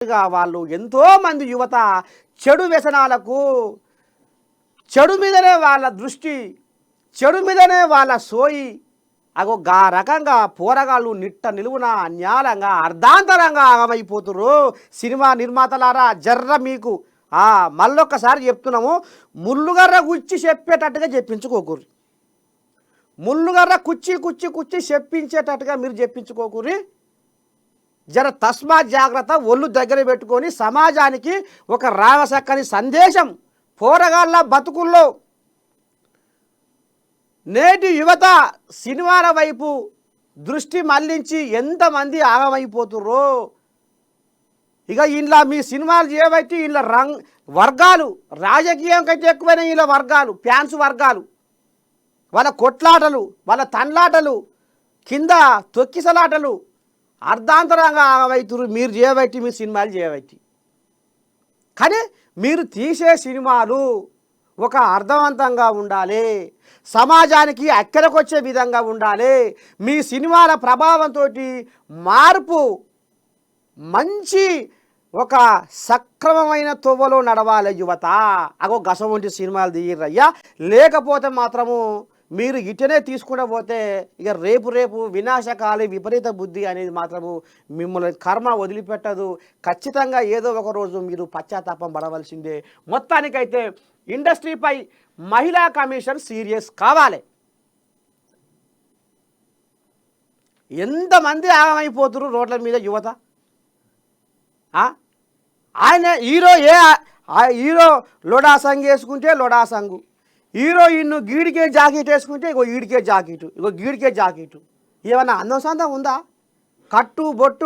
వాళ్ళు ఎంతోమంది యువత చెడు వ్యసనాలకు, చెడు మీదనే వాళ్ళ దృష్టి, చెడు మీదనే వాళ్ళ సోయి. అగో గా రకంగా పోరగాళ్ళు నిట్ట నిలువున అన్యాలంగా అర్ధాంతరంగా ఆగమైపోతుర్రు. సినిమా నిర్మాతలారా జర్ర మీకు మళ్ళొక్కసారి చెప్తున్నాము, ముళ్ళుగర్ర గుచ్చి చెప్పేటట్టుగా చెప్పించుకోకూరి. ముళ్ళుగర్ర కుచ్చి కుచ్చి కుచ్చి చెప్పించేటట్టుగా మీరు చెప్పించుకోకూరి. జర తస్మాత్ జాగ్రత్త, ఒళ్ళు దగ్గర పెట్టుకొని సమాజానికి ఒక రాగసక్కని సందేశం. పోరగాళ్ళ బతుకుల్లో నేటి యువత సినిమాల వైపు దృష్టి మళ్లించి ఎంతమంది ఆగమైపోతుర్రో. ఇక ఇంట్లో మీ సినిమాలు చేయబట్టి ఇలా వర్గాలు, రాజకీయం కంటే ఎక్కువైన ఇలా వర్గాలు, ఫ్యాన్స్ వర్గాలు, వాళ్ళ కొట్లాటలు, వాళ్ళ తండ్లాటలు, కింద తొక్కిసలాటలు అర్ధాంతరంగా ఆగమైతురు. మీరు చేయబట్టి, మీ సినిమాలు చేయబట్టి. కానీ మీరు తీసే సినిమాలు ఒక అర్థవంతంగా ఉండాలి, సమాజానికి అక్కడికొచ్చే విధంగా ఉండాలి. మీ సినిమాల ప్రభావంతో మార్పు మంచి ఒక సక్రమమైన తోవలో నడవాలి యువత. అగో గస వంటి సినిమాలు తీయరయ్యా. లేకపోతే మాత్రము మీరు ఇటనే తీసుకుంటూ పోతే ఇక రేపు వినాశకాలి విపరీత బుద్ధి అనేది మాత్రము మిమ్మల్ని కర్మ వదిలిపెట్టదు. ఖచ్చితంగా ఏదో ఒక రోజు మీరు పశ్చాత్తాపం పడవలసిందే. మొత్తానికైతే ఇండస్ట్రీపై మహిళా కమిషన్ సీరియస్ కావాలి. ఎంతమంది ఆగమైపోతున్నారు రోడ్ల మీద యువత. ఆయన హీరో లొడాసంగ్ వేసుకుంటే లొడాసంగు, హీరోయిన్ గీడికే జాకెట్ వేసుకుంటే ఇగో ఈడికే జాకెట్, ఇగో గీడికే జాకెట్. ఏమన్నా అందం సందం ఉందా? కట్టు బొట్టు